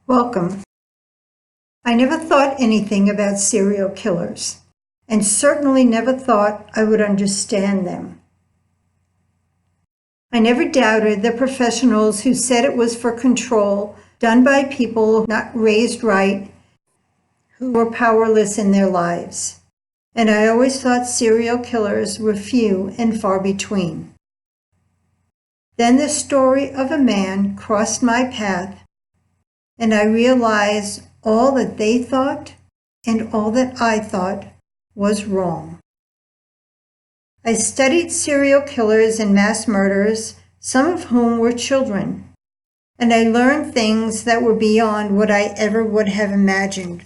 Welcome. I never thought anything about serial killers, and certainly never thought I would understand them. I never doubted the professionals who said it was for control, done by people not raised right, who were powerless in their lives. And I always thought serial killers were few and far between. Then the story of a man crossed my path, and I realized all that they thought and all that I thought was wrong. I studied serial killers and mass murderers, some of whom were children, and I learned things that were beyond what I ever would have imagined.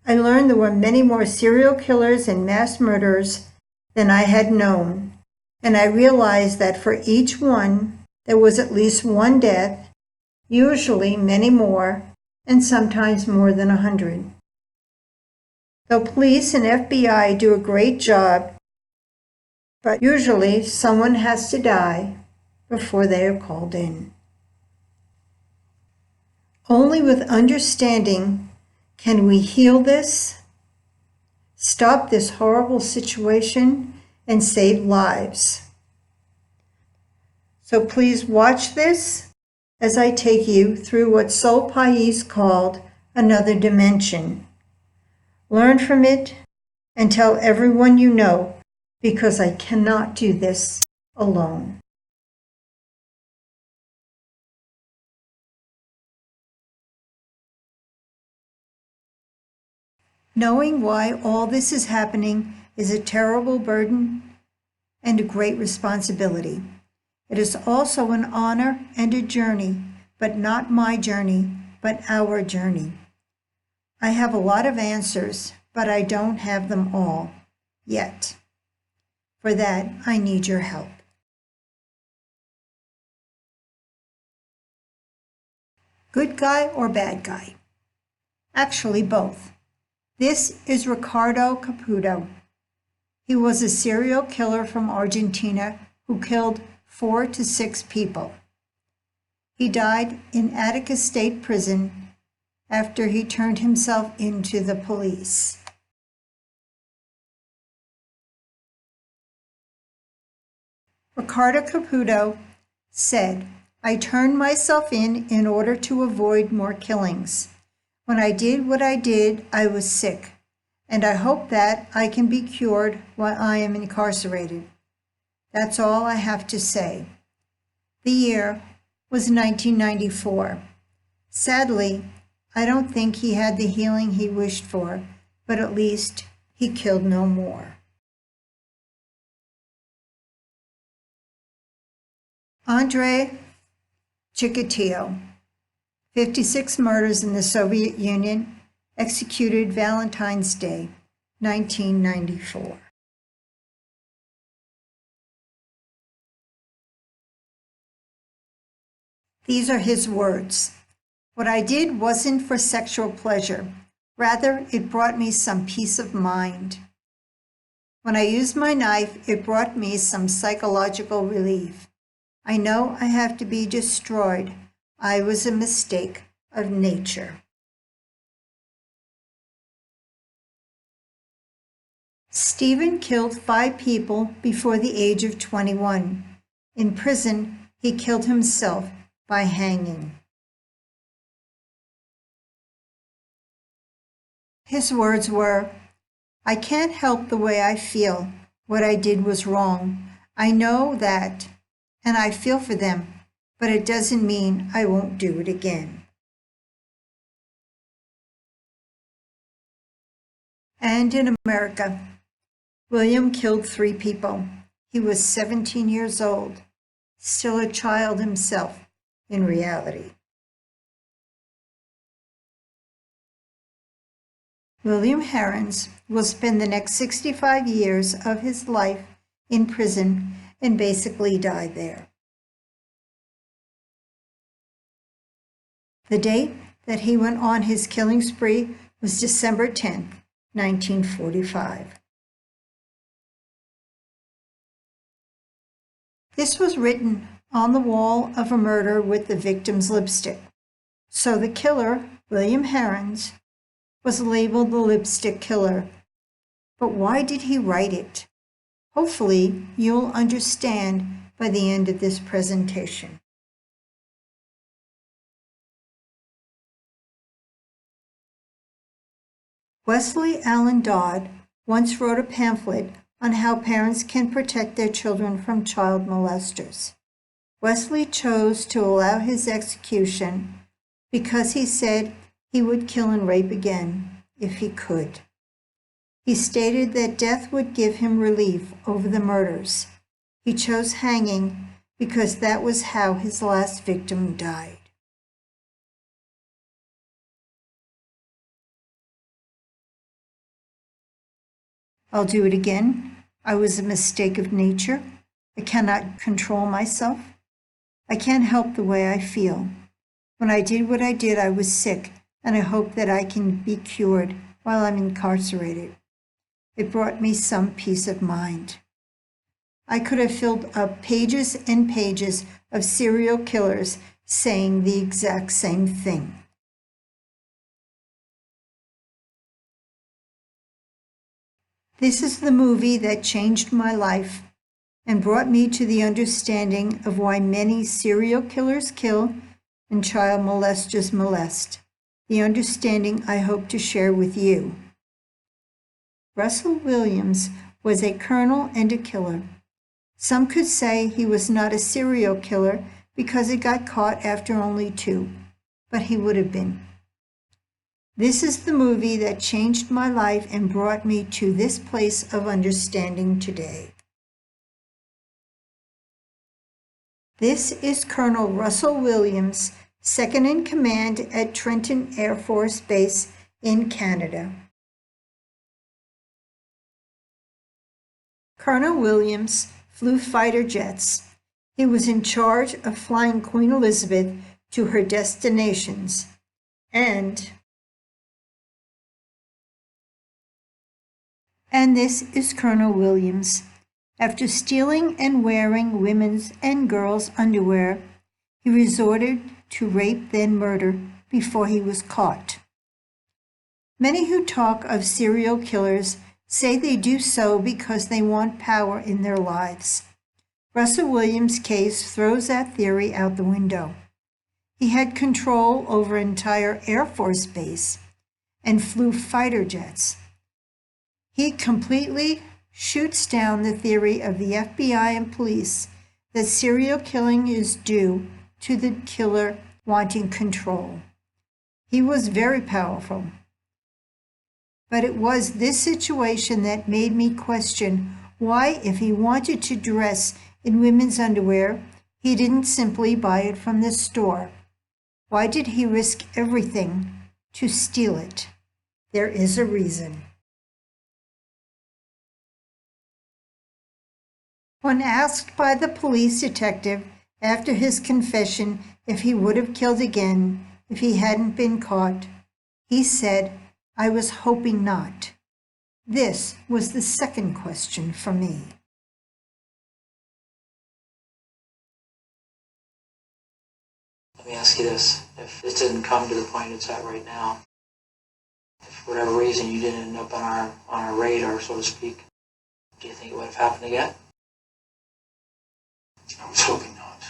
I learned there were many more serial killers and mass murderers than I had known, and I realized that for each one, there was at least one death, usually many more, and sometimes more than 100. Though police and FBI do a great job, but usually someone has to die before they are called in. Only with understanding can we heal this, stop this horrible situation, and save lives. So please watch this as I take you through what Sol Pais called another dimension. Learn from it and tell everyone you know, because I cannot do this alone. Knowing why all this is happening is a terrible burden and a great responsibility. It is also an honor and a journey, but not my journey, but our journey. I have a lot of answers, but I don't have them all yet. For that, I need your help. Good guy or bad guy? Actually, both. This is Ricardo Caputo. He was a serial killer from Argentina who killed 4 to 6 people. He died in Attica State Prison after he turned himself into the police. Ricardo Caputo said, "I turned myself in order to avoid more killings. When I did what I did, I was sick, and I hope that I can be cured while I am incarcerated. That's all I have to say." The year was 1994. Sadly, I don't think he had the healing he wished for, but at least he killed no more. Andrei Chikatilo, 56 murders in the Soviet Union, executed Valentine's Day, 1994. These are his words. "What I did wasn't for sexual pleasure. Rather, it brought me some peace of mind. When I used my knife, it brought me some psychological relief. I know I have to be destroyed. I was a mistake of nature." Stephen killed 5 people before the age of 21. In prison, he killed himself by hanging. His words were, "I can't help the way I feel. What I did was wrong. I know that, and I feel for them, but it doesn't mean I won't do it again." And in America, William killed 3 people. He was 17 years old, still a child himself in reality. William Herons will spend the next 65 years of his life in prison and basically die there. The date that he went on his killing spree was December 10th, 1945. This was written on the wall of a murder with the victim's lipstick. So the killer, William Harrons, was labeled the lipstick killer. But why did he write it? Hopefully, you'll understand by the end of this presentation. Wesley Allen Dodd once wrote a pamphlet on how parents can protect their children from child molesters. Wesley chose to allow his execution because he said he would kill and rape again if he could. He stated that death would give him relief over the murders. He chose hanging because that was how his last victim died. I'll do it again. I was a mistake of nature. I cannot control myself. I can't help the way I feel. When I did what I did, I was sick, and I hope that I can be cured while I'm incarcerated. It brought me some peace of mind. I could have filled up pages and pages of serial killers saying the exact same thing. This is the movie that changed my life and brought me to the understanding of why many serial killers kill and child molesters molest, the understanding I hope to share with you. Russell Williams was a colonel and a killer. Some could say he was not a serial killer because he got caught after only 2, but he would have been. This is the movie that changed my life and brought me to this place of understanding today. This is Colonel Russell Williams, second in command at Trenton Air Force Base in Canada. Colonel Williams flew fighter jets. He was in charge of flying Queen Elizabeth to her destinations, and this is Colonel Williams. After stealing and wearing women's and girls' underwear, he resorted to rape then murder before he was caught. Many who talk of serial killers say they do so because they want power in their lives. Russell Williams' case throws that theory out the window. He had control over an entire Air Force base and flew fighter jets. He completely shoots down the theory of the FBI and police that serial killing is due to the killer wanting control. He was very powerful. But it was this situation that made me question why, if he wanted to dress in women's underwear, he didn't simply buy it from the store. Why did he risk everything to steal it? There is a reason. When asked by the police detective after his confession if he would have killed again if he hadn't been caught, he said, "I was hoping not." This was the second question for me. Let me ask you this. If it didn't come to the point it's at right now, if for whatever reason you didn't end up on our radar, so to speak, do you think it would have happened again? I was hoping not.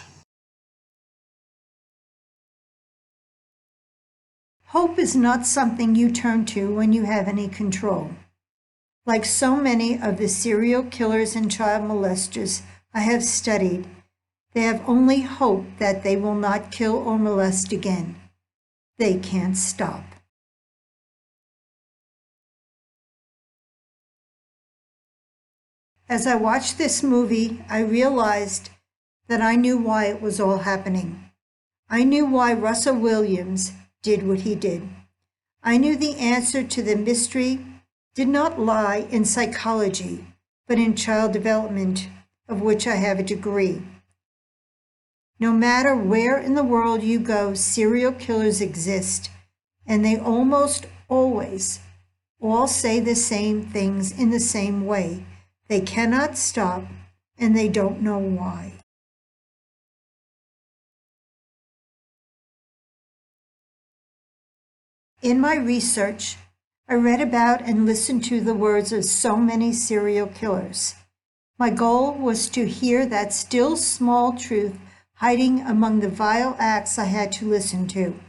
Hope is not something you turn to when you have any control. Like so many of the serial killers and child molesters I have studied, they have only hope that they will not kill or molest again. They can't stop. As I watched this movie, I realized that I knew why it was all happening. I knew why Russell Williams did what he did. I knew the answer to the mystery did not lie in psychology, but in child development, of which I have a degree. No matter where in the world you go, serial killers exist, and they almost always all say the same things in the same way. They cannot stop, and they don't know why. In my research, I read about and listened to the words of so many serial killers. My goal was to hear that still small truth hiding among the vile acts I had to listen to.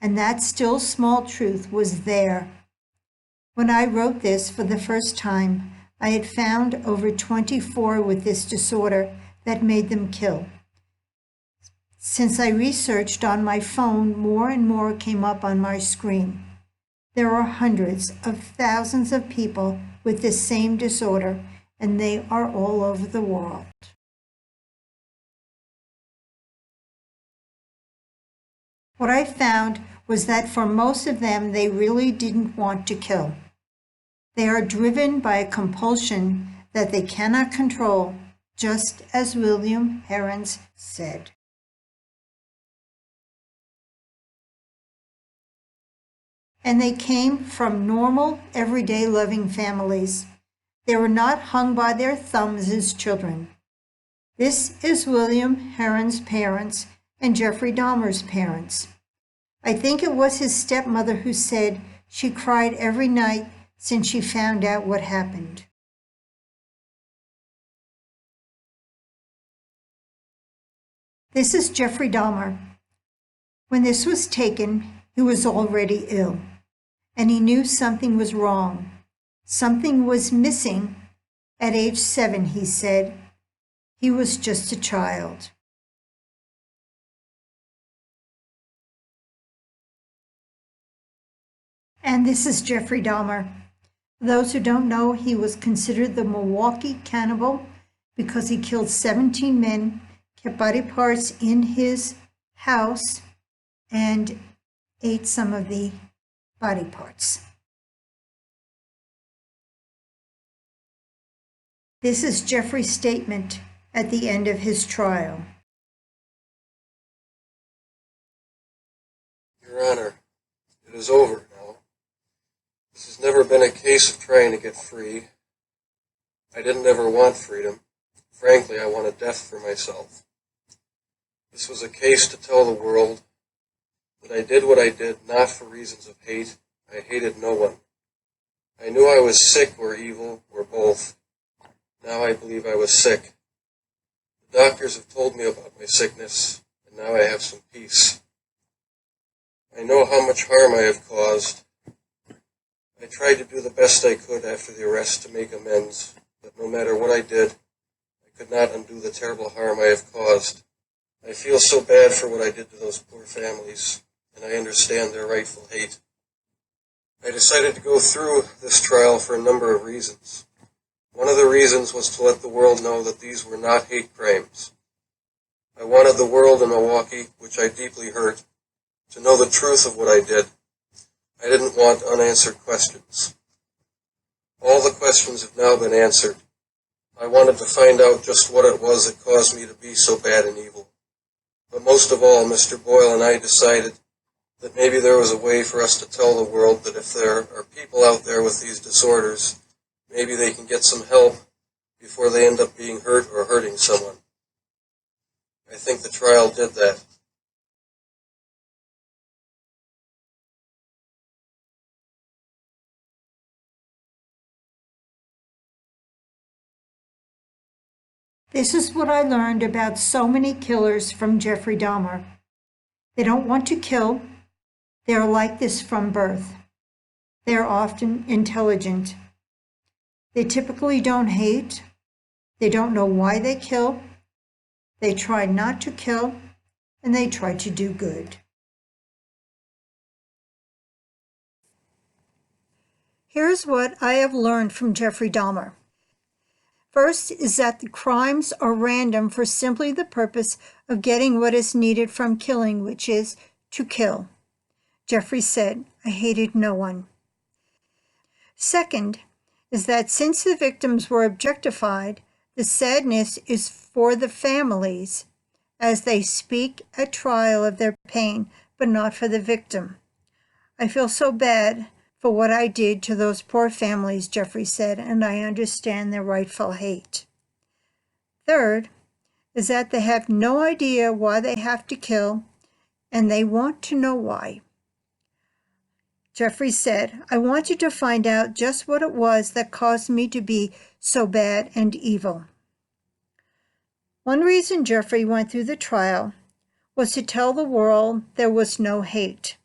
And that still small truth was there. When I wrote this for the first time, I had found over 24 with this disorder that made them kill. Since I researched on my phone, more and more came up on my screen. There are hundreds of thousands of people with this same disorder, and they are all over the world. What I found was that for most of them, they really didn't want to kill. They are driven by a compulsion that they cannot control, just as William Herones said. And they came from normal, everyday loving families. They were not hung by their thumbs as children. This is William Herones' parents and Jeffrey Dahmer's parents. I think it was his stepmother who said she cried every night since she found out what happened. This is Jeffrey Dahmer. When this was taken, he was already ill, and he knew something was wrong. Something was missing. At age 7, he said. He was just a child. And this is Jeffrey Dahmer. For those who don't know, he was considered the Milwaukee cannibal because he killed 17 men, kept body parts in his house, and ate some of the body parts. This is Jeffrey's statement at the end of his trial. Your Honor, it is over now. This has never been a case of trying to get free. I didn't ever want freedom. Frankly, I wanted death for myself. This was a case to tell the world that I did what I did not for reasons of hate. I hated no one. I knew I was sick or evil or both. Now I believe I was sick. The doctors have told me about my sickness, and now I have some peace. I know how much harm I have caused. I tried to do the best I could after the arrest to make amends, but no matter what I did, I could not undo the terrible harm I have caused. I feel so bad for what I did to those poor families, and I understand their rightful hate. I decided to go through this trial for a number of reasons. One of the reasons was to let the world know that these were not hate crimes. I wanted the world in Milwaukee, which I deeply hurt, to know the truth of what I did. I didn't want unanswered questions. All the questions have now been answered. I wanted to find out just what it was that caused me to be so bad and evil. But most of all, Mr. Boyle and I decided that maybe there was a way for us to tell the world that if there are people out there with these disorders, maybe they can get some help before they end up being hurt or hurting someone. I think the trial did that. This is what I learned about so many killers from Jeffrey Dahmer. They don't want to kill. They are like this from birth. They are often intelligent. They typically don't hate. They don't know why they kill. They try not to kill, and they try to do good. Here's what I have learned from Jeffrey Dahmer. First is that the crimes are random for simply the purpose of getting what is needed from killing, which is to kill. Jeffrey said, I hated no one. Second is that since the victims were objectified, the sadness is for the families as they speak at trial of their pain, but not for the victim. I feel so bad for what I did to those poor families, Jeffrey said, and I understand their rightful hate. Third is that they have no idea why they have to kill, and they want to know why. Jeffrey said, I want you to find out just what it was that caused me to be so bad and evil. One reason Jeffrey went through the trial was to tell the world there was no hate.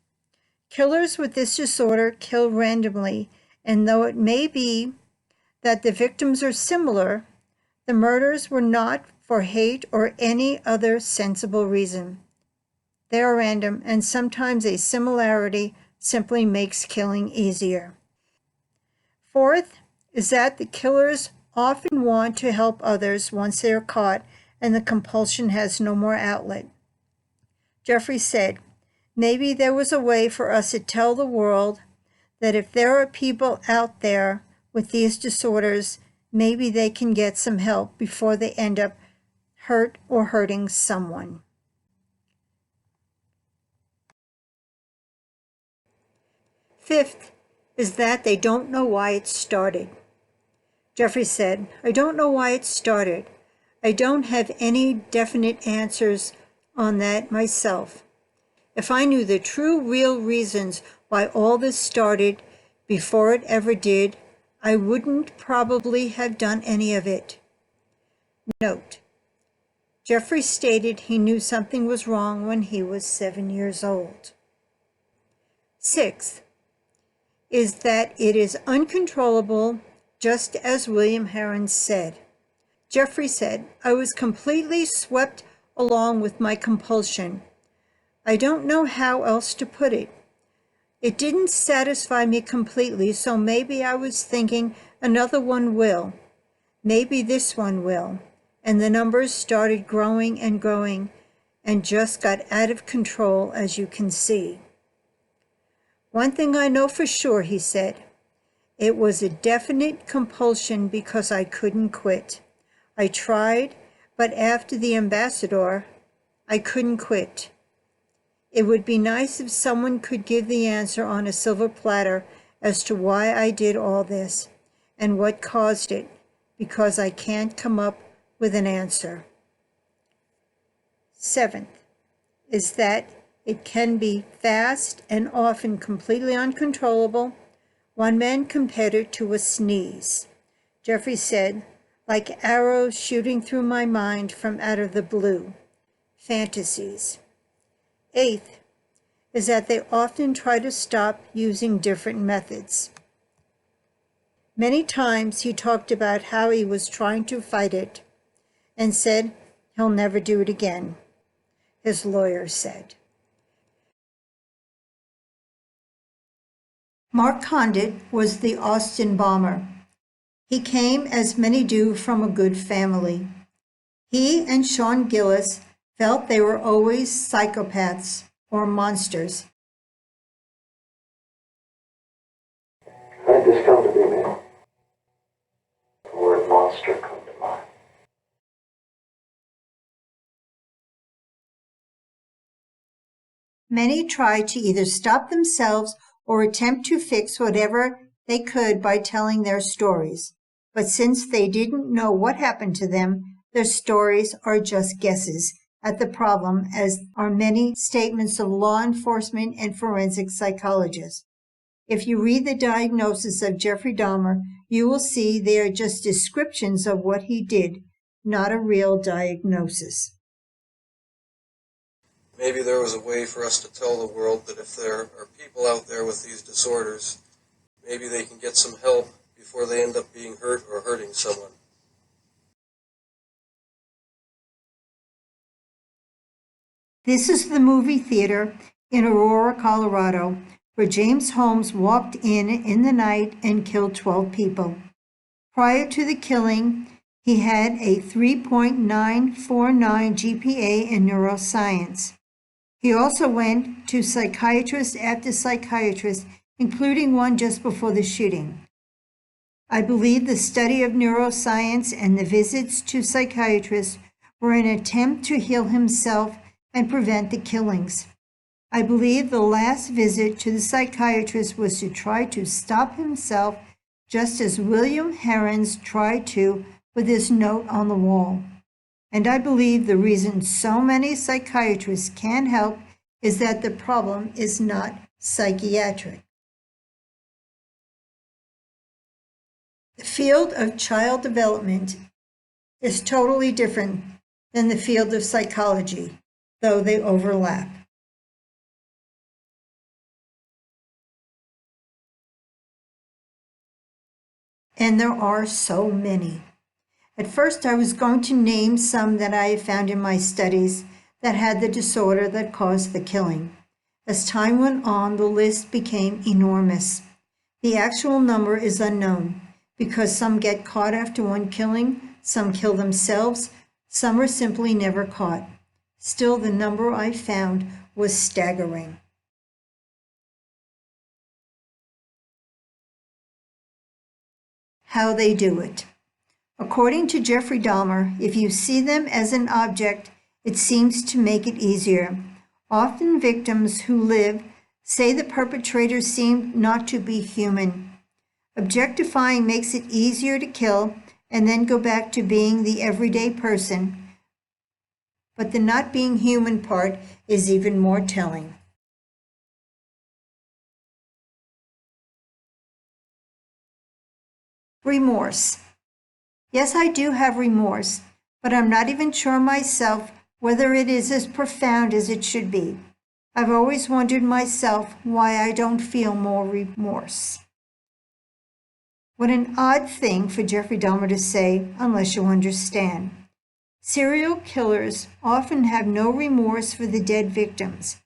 Killers with this disorder kill randomly, and though it may be that the victims are similar, the murders were not for hate or any other sensible reason. They are random, and sometimes a similarity simply makes killing easier. Fourth is that the killers often want to help others once they are caught and the compulsion has no more outlet. Jeffrey said, maybe there was a way for us to tell the world that if there are people out there with these disorders, maybe they can get some help before they end up hurt or hurting someone. Fifth is that they don't know why it started. Jeffrey said, I don't know why it started. I don't have any definite answers on that myself. If I knew the true, real reasons why all this started before it ever did, I wouldn't probably have done any of it. Note, Jeffrey stated he knew something was wrong when he was 7 years old. Sixth is that it is uncontrollable, just as William Heron said. Jeffrey said, I was completely swept along with my compulsion. I don't know how else to put it. It didn't satisfy me completely, so maybe I was thinking another one will. Maybe this one will. And the numbers started growing and just got out of control, as you can see. One thing I know for sure, he said, it was a definite compulsion because I couldn't quit. I tried, but after the ambassador, I couldn't quit. It would be nice if someone could give the answer on a silver platter as to why I did all this and what caused it, because I can't come up with an answer. Seventh is that it can be fast and often completely uncontrollable. One man compared it to a sneeze. Jeffrey said, like arrows shooting through my mind from out of the blue. Fantasies. Eighth is that they often try to stop using different methods. Many times he talked about how he was trying to fight it and said he'll never do it again, his lawyer said. Mark Condit was the Austin bomber. He came, as many do, from a good family. He and Sean Gillis felt they were always psychopaths or monsters. How did this come to be, man? The word monster come to mind. Many tried to either stop themselves or attempt to fix whatever they could by telling their stories. But since they didn't know what happened to them, their stories are just guesses at the problem, as are many statements of law enforcement and forensic psychologists. If you read the diagnosis of Jeffrey Dahmer, you will see they are just descriptions of what he did, not a real diagnosis. Maybe there was a way for us to tell the world that if there are people out there with these disorders, maybe they can get some help before they end up being hurt or hurting someone. This is the movie theater in Aurora, Colorado, where James Holmes walked in the night and killed 12 people. Prior to the killing, he had a 3.949 GPA in neuroscience. He also went to psychiatrist after psychiatrist, including one just before the shooting. I believe the study of neuroscience and the visits to psychiatrists were an attempt to heal himself and prevent the killings. I believe the last visit to the psychiatrist was to try to stop himself, just as William Heron's tried to with his note on the wall. And I believe the reason so many psychiatrists can't help is that the problem is not psychiatric. The field of child development is totally different than the field of psychology, though they overlap. And there are so many. At first, I was going to name some that I have found in my studies that had the disorder that caused the killing. As time went on, the list became enormous. The actual number is unknown because some get caught after one killing, some kill themselves, some are simply never caught. Still, the number I found was staggering. How they do it. According to Jeffrey Dahmer, if you see them as an object, it seems to make it easier. Often victims who live say the perpetrator seemed not to be human. Objectifying makes it easier to kill and then go back to being the everyday person. But the not being human part is even more telling. Remorse. Yes, I do have remorse, but I'm not even sure myself whether it is as profound as it should be. I've always wondered myself why I don't feel more remorse. What an odd thing for Jeffrey Dahmer to say, unless you understand. Serial killers often have no remorse for the dead victims,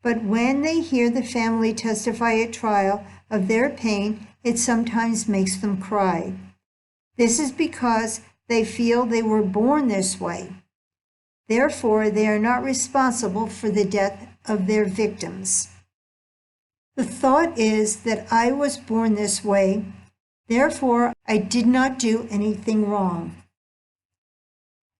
but when they hear the family testify at trial of their pain, it sometimes makes them cry. This is because they feel they were born this way. Therefore, they are not responsible for the death of their victims. The thought is that I was born this way, therefore I did not do anything wrong.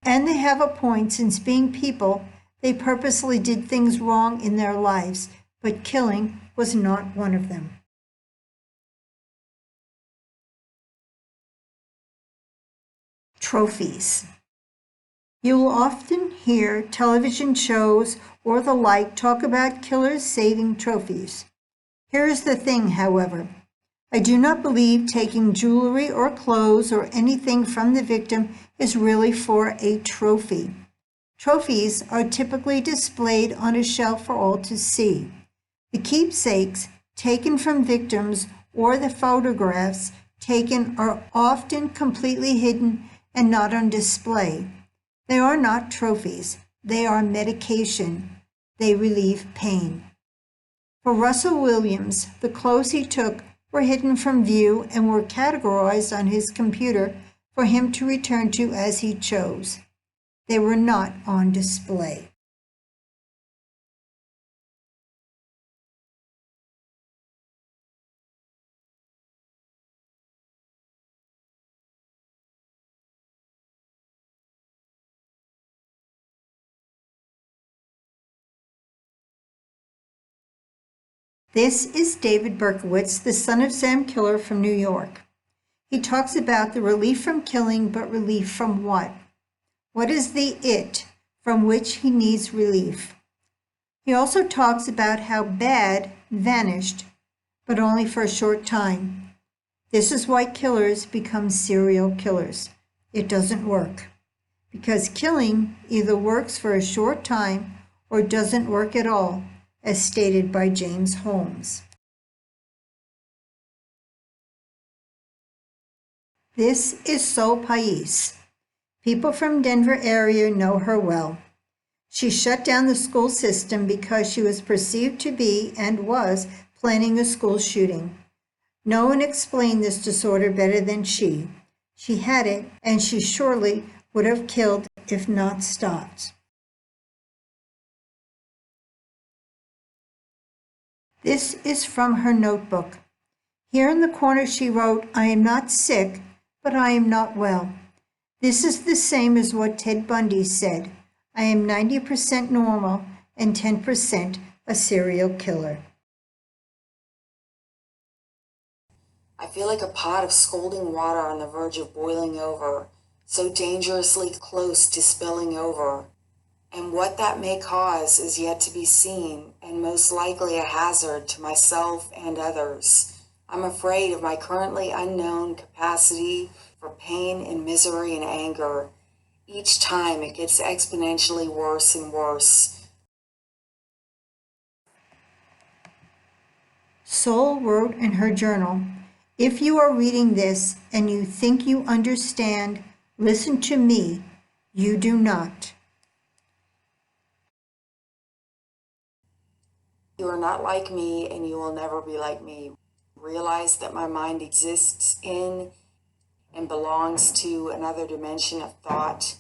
And they have a point, since being people, they purposely did things wrong in their lives, but killing was not one of them. Trophies. You will often hear television shows or the like talk about killers saving trophies. Here is the thing, however. I do not believe taking jewelry or clothes or anything from the victim is really for a trophy. Trophies are typically displayed on a shelf for all to see. The keepsakes taken from victims or the photographs taken are often completely hidden and not on display. They are not trophies. They are medication. They relieve pain. For Russell Williams, the clothes he took were hidden from view and were categorized on his computer for him to return to as he chose. They were not on display. This is David Berkowitz, the son of Sam Killer from New York. He talks about the relief from killing, but relief from what? What is the it from which he needs relief? He also talks about how bad vanished, but only for a short time. This is why killers become serial killers. It doesn't work. Because killing either works for a short time or doesn't work at all, as stated by James Holmes. This is Sol Pais. People from Denver area know her well. She shut down the school system because she was perceived to be and was planning a school shooting. No one explained this disorder better than she. She had it, and she surely would have killed if not stopped. This is from her notebook. Here in the corner she wrote, "I am not sick, but I am not well." This is the same as what Ted Bundy said. I am 90% normal and 10% a serial killer. I feel like a pot of scalding water on the verge of boiling over, so dangerously close to spilling over. And what that may cause is yet to be seen, and most likely a hazard to myself and others. I'm afraid of my currently unknown capacity for pain and misery and anger. Each time it gets exponentially worse and worse. Sol wrote in her journal, "If you are reading this and you think you understand, listen to me. You do not." You are not like me, and you will never be like me. Realize that my mind exists in and belongs to another dimension of thought.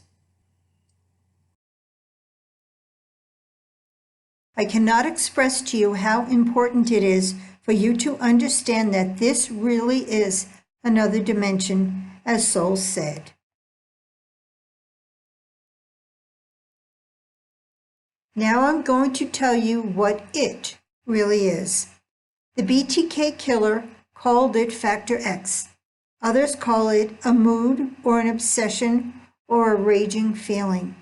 I cannot express to you how important it is for you to understand that this really is another dimension, as Sol said. Now I'm going to tell you what it really is. The BTK killer called it Factor X. Others call it a mood or an obsession or a raging feeling.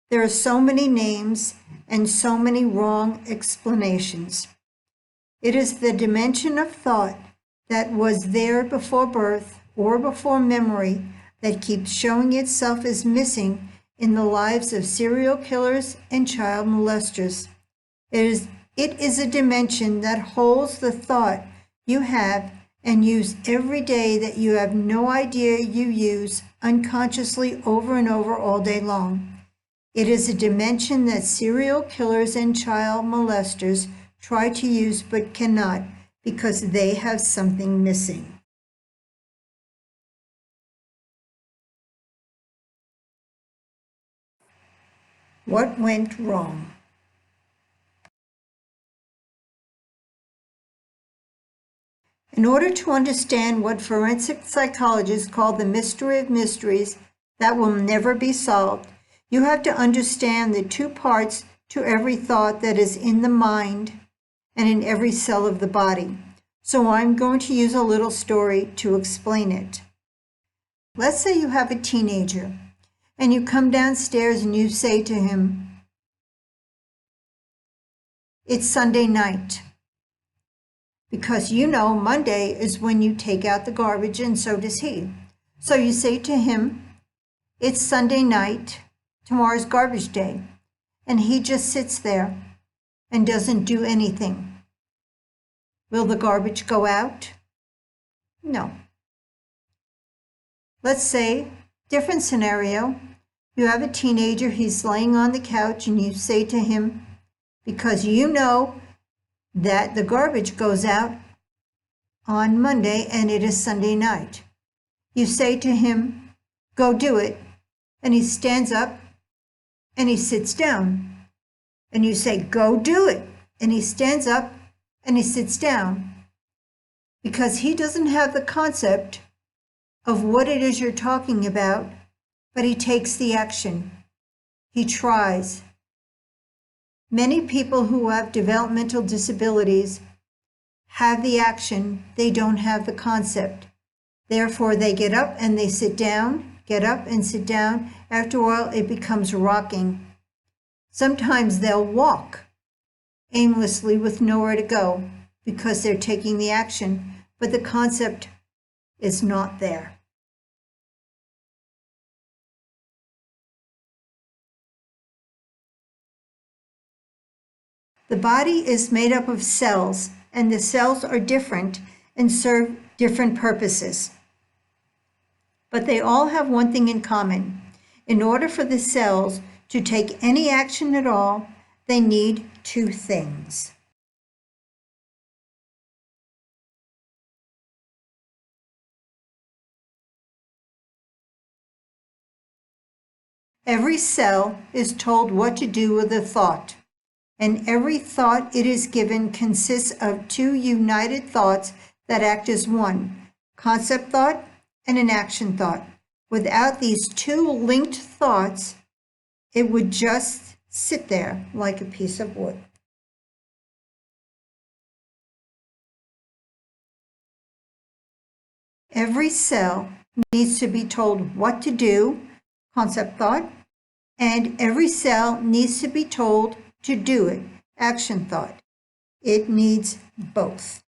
There are so many names and so many wrong explanations. It is the dimension of thought that was there before birth or before memory that keeps showing itself as missing in the lives of serial killers and child molesters. It is a dimension that holds the thought you have and use every day that you have no idea you use unconsciously over and over all day long. It is a dimension that serial killers and child molesters try to use but cannot because they have something missing. What went wrong? In order to understand what forensic psychologists call the mystery of mysteries that will never be solved, you have to understand the two parts to every thought that is in the mind and in every cell of the body. So I'm going to use a little story to explain it. Let's say you have a teenager and you come downstairs and you say to him, "It's Sunday night." Because you know Monday is when you take out the garbage and so does he. So you say to him, "It's Sunday night, tomorrow's garbage day." And he just sits there and doesn't do anything. Will the garbage go out? No. Let's say, different scenario, you have a teenager, he's laying on the couch and you say to him, because you know that the garbage goes out on Monday and it is Sunday night. You say to him, "Go do it." And he stands up and he sits down. And you say, "Go do it." And he stands up and he sits down. Because he doesn't have the concept of what it is you're talking about, but he takes the action. He tries. Many people who have developmental disabilities have the action, they don't have the concept. Therefore, they get up and they sit down, get up and sit down. After a while, it becomes rocking. Sometimes they'll walk aimlessly with nowhere to go because they're taking the action, but the concept is not there. The body is made up of cells, and the cells are different and serve different purposes. But they all have one thing in common. In order for the cells to take any action at all, they need two things. Every cell is told what to do with a thought, and every thought it is given consists of two united thoughts that act as one, concept thought and an action thought. Without these two linked thoughts, it would just sit there like a piece of wood. Every cell needs to be told what to do, concept thought, and every cell needs to be told to do it, action thought. It needs both.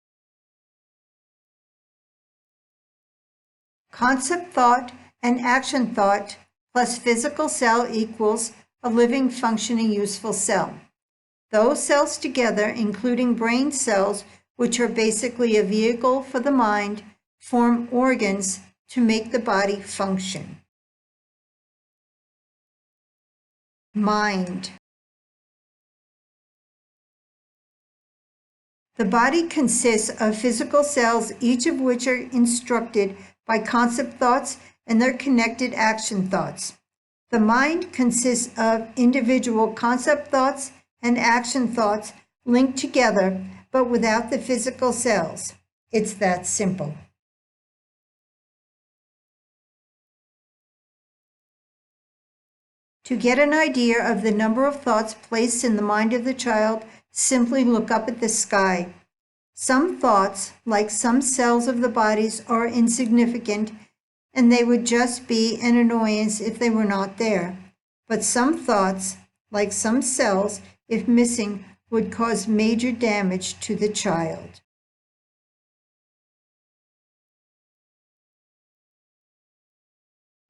Concept thought and action thought plus physical cell equals a living, functioning, useful cell. Those cells together, including brain cells, which are basically a vehicle for the mind, form organs to make the body function. Mind. The body consists of physical cells, each of which are instructed by concept thoughts and their connected action thoughts. The mind consists of individual concept thoughts and action thoughts linked together, but without the physical cells. It's that simple. To get an idea of the number of thoughts placed in the mind of the child, simply look up at the sky. Some thoughts, like some cells of the bodies, are insignificant, and they would just be an annoyance if they were not there. But some thoughts, like some cells, if missing, would cause major damage to the child.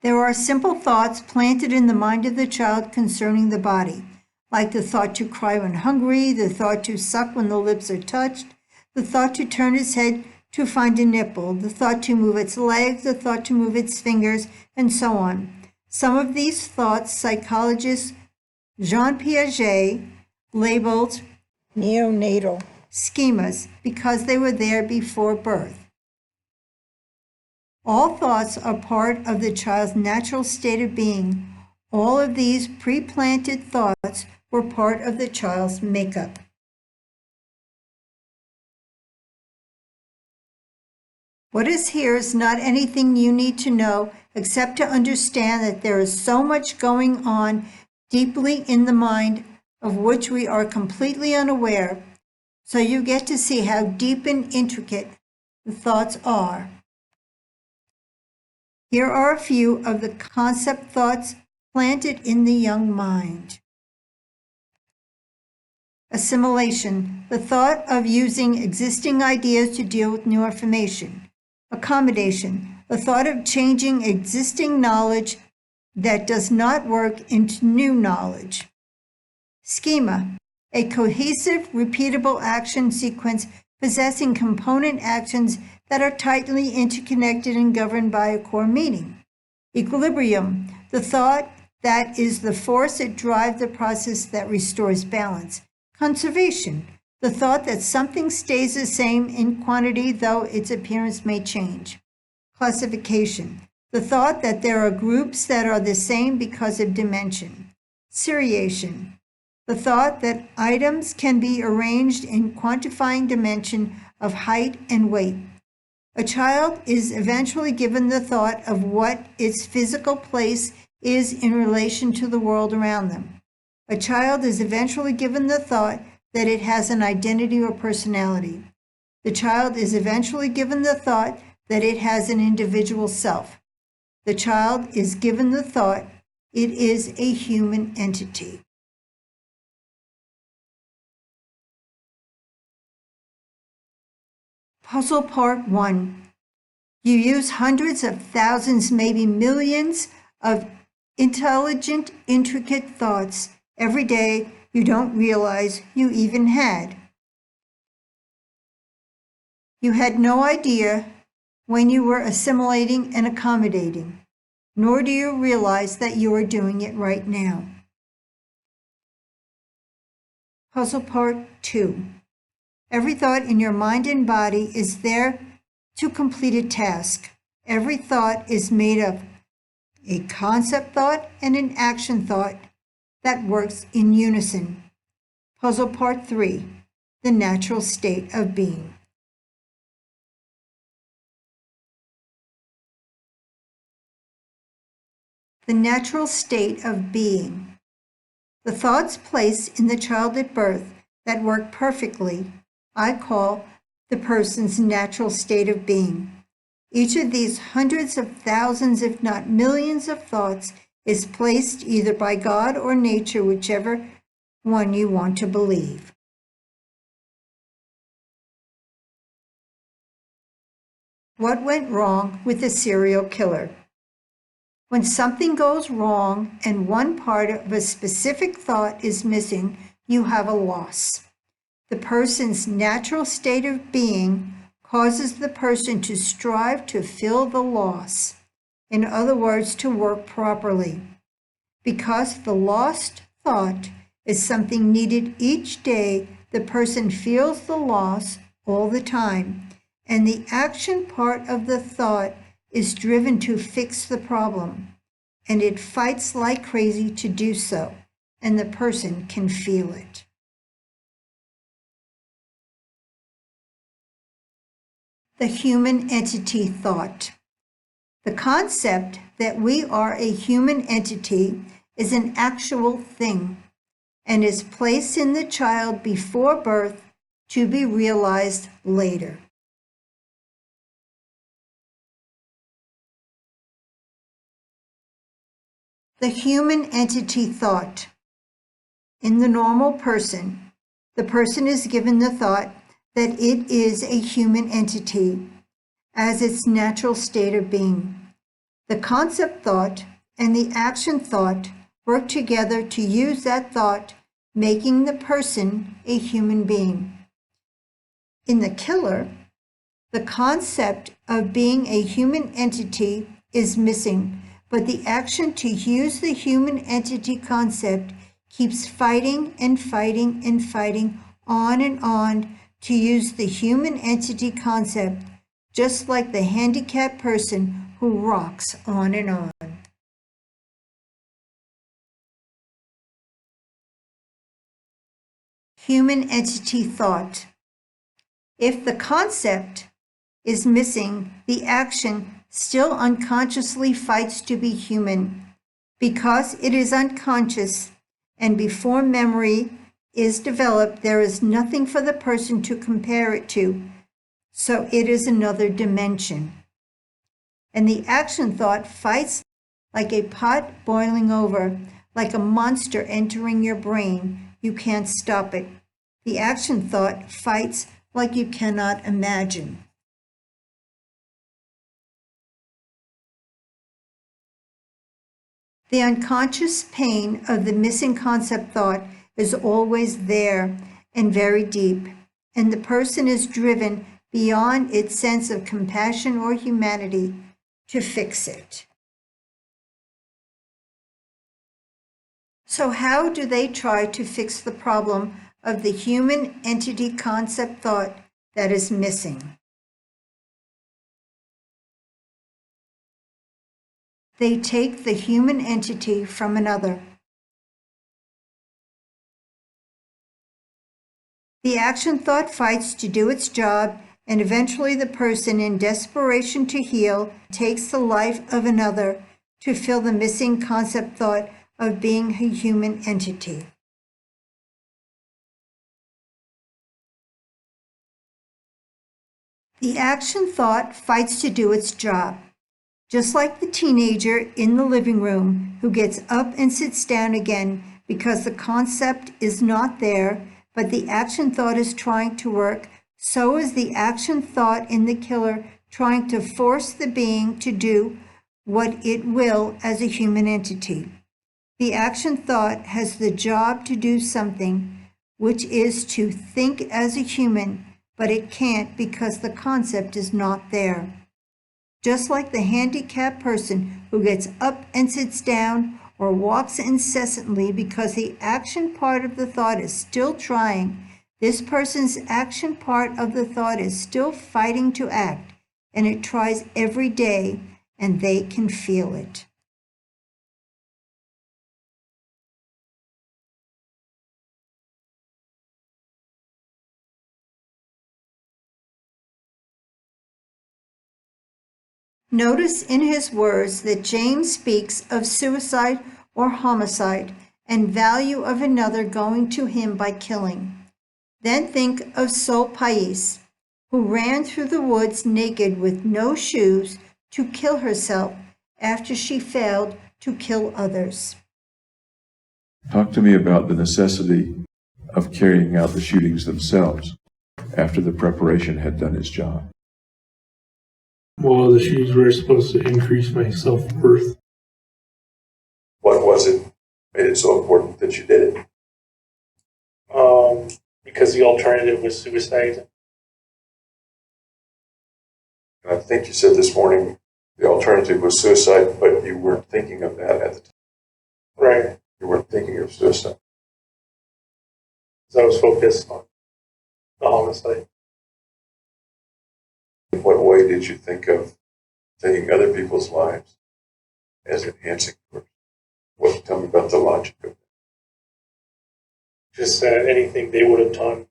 There are simple thoughts planted in the mind of the child concerning the body, like the thought to cry when hungry, the thought to suck when the lips are touched, the thought to turn its head to find a nipple, the thought to move its legs, the thought to move its fingers, and so on. Some of these thoughts psychologist Jean Piaget labeled neonatal schemas because they were there before birth. All thoughts are part of the child's natural state of being. All of these pre-planted thoughts were part of the child's makeup. What is here is not anything you need to know except to understand that there is so much going on deeply in the mind of which we are completely unaware, so you get to see how deep and intricate the thoughts are. Here are a few of the concept thoughts planted in the young mind. Assimilation, the thought of using existing ideas to deal with new information. Accommodation, the thought of changing existing knowledge that does not work into new knowledge. Schema, a cohesive, repeatable action sequence possessing component actions that are tightly interconnected and governed by a core meaning. Equilibrium, the thought that is the force that drives the process that restores balance. Conservation, the thought that something stays the same in quantity though its appearance may change. Classification, the thought that there are groups that are the same because of dimension. Seriation, the thought that items can be arranged in quantifying dimension of height and weight. A child is eventually given the thought of what its physical place is in relation to the world around them. A child is eventually given the thought that it has an identity or personality. The child is eventually given the thought that it has an individual self. The child is given the thought it is a human entity. Puzzle Part 1. You use hundreds of thousands, maybe millions of intelligent, intricate thoughts every day you don't realize you even had. You had no idea when you were assimilating and accommodating, nor do you realize that you are doing it right now. Puzzle Part 2. Every thought in your mind and body is there to complete a task. Every thought is made of a concept thought and an action thought that works in unison. Puzzle Part 3. The natural state of being. The natural state of being. The thoughts placed in the child at birth that work perfectly, I call the person's natural state of being. Each of these hundreds of thousands, if not millions of thoughts is placed either by God or nature, whichever one you want to believe. What went wrong with the serial killer? When something goes wrong and one part of a specific thought is missing, you have a loss. The person's natural state of being causes the person to strive to fill the loss. In other words, to work properly. Because the lost thought is something needed each day, the person feels the loss all the time, and the action part of the thought is driven to fix the problem, and it fights like crazy to do so, and the person can feel it. The human entity thought. The concept that we are a human entity is an actual thing and is placed in the child before birth to be realized later. The human entity thought. In the normal person, the person is given the thought that it is a human entity as its natural state of being. The concept thought and the action thought work together to use that thought, making the person a human being. In the killer, the concept of being a human entity is missing, but the action to use the human entity concept keeps fighting and fighting and fighting on to use the human entity concept, just like the handicapped person who rocks on and on. Human entity thought. If the concept is missing, the action still unconsciously fights to be human. Because it is unconscious and before memory is developed, there is nothing for the person to compare it to, so it is another dimension. And the action thought fights like a pot boiling over, like a monster entering your brain. You can't stop it. The action thought fights like you cannot imagine. The unconscious pain of the missing concept thought is always there and very deep, and the person is driven beyond its sense of compassion or humanity to fix it. So how do they try to fix the problem of the human entity concept thought that is missing? They take the human entity from another. The action thought fights to do its job, and eventually the person, in desperation to heal, takes the life of another to fill the missing concept thought of being a human entity. The action thought fights to do its job. Just like the teenager in the living room who gets up and sits down again because the concept is not there, but the action thought is trying to work, so is the action thought in the killer trying to force the being to do what it will as a human entity. The action thought has the job to do something, which is to think as a human, but it can't because the concept is not there. Just like the handicapped person who gets up and sits down or walks incessantly because the action part of the thought is still trying, this person's action part of the thought is still fighting to act, and it tries every day, and they can feel it. Notice in his words that James speaks of suicide or homicide and value of another going to him by killing. Then think of Sol Pais, who ran through the woods naked with no shoes to kill herself after she failed to kill others. Talk to me about the necessity of carrying out the shootings themselves after the preparation had done its job. Well, the shoes were supposed to increase my self-worth. What was it made it so important that you did it? Because the alternative was suicide. And I think you said this morning the alternative was suicide, but you weren't thinking of that at the time. Right. You weren't thinking of suicide. Because I was focused on the homicide. In what way did you think of taking other people's lives as enhancing yours? Tell me about the logic of it. Just that anything they would have done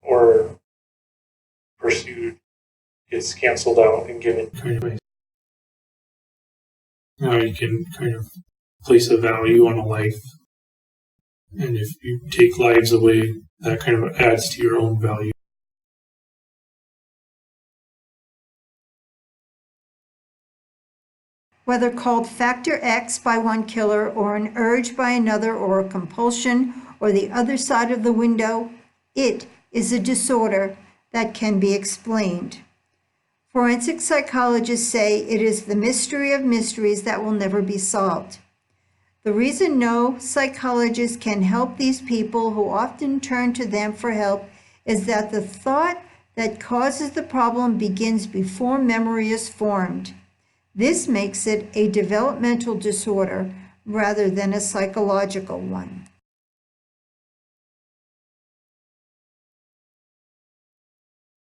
or pursued gets canceled out and given. Now you can kind of place a value on a life. And if you take lives away, that kind of adds to your own value. Whether called factor X by one killer or an urge by another or a compulsion or the other side of the window, it is a disorder that can be explained. Forensic psychologists say it is the mystery of mysteries that will never be solved. The reason no psychologist can help these people who often turn to them for help is that the thought that causes the problem begins before memory is formed. This makes it a developmental disorder rather than a psychological one.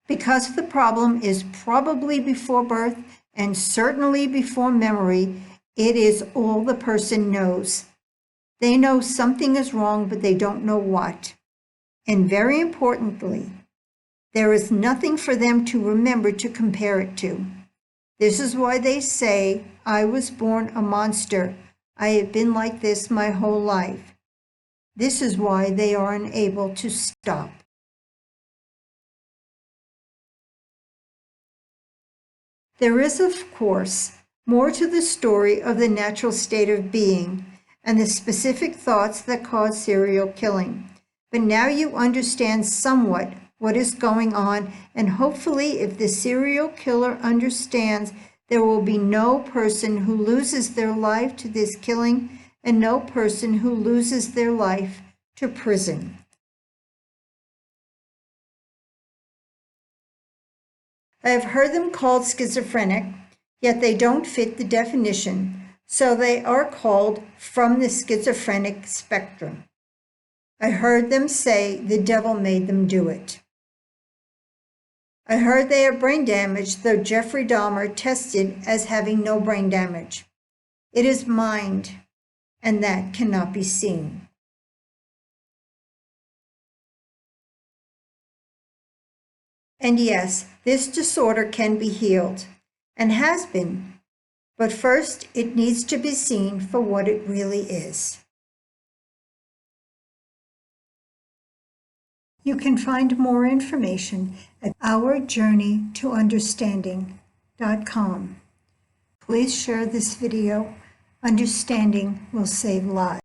Because the problem is probably before birth and certainly before memory, it is all the person knows. They know something is wrong, but they don't know what. And very importantly, there is nothing for them to remember to compare it to. This is why they say, I was born a monster. I have been like this my whole life. This is why they are unable to stop. There is, of course, more to the story of the natural state of being and the specific thoughts that cause serial killing. But now you understand somewhat what is going on, and hopefully if the serial killer understands, there will be no person who loses their life to this killing and no person who loses their life to prison. I have heard them called schizophrenic, yet they don't fit the definition, so they are called from the schizophrenic spectrum. I heard them say the devil made them do it. I heard they have brain damage, though Jeffrey Dahmer tested as having no brain damage. It is mind, and that cannot be seen. And yes, this disorder can be healed, and has been, but first it needs to be seen for what it really is. You can find more information at ourjourneytounderstanding.com. Please share this video. Understanding will save lives.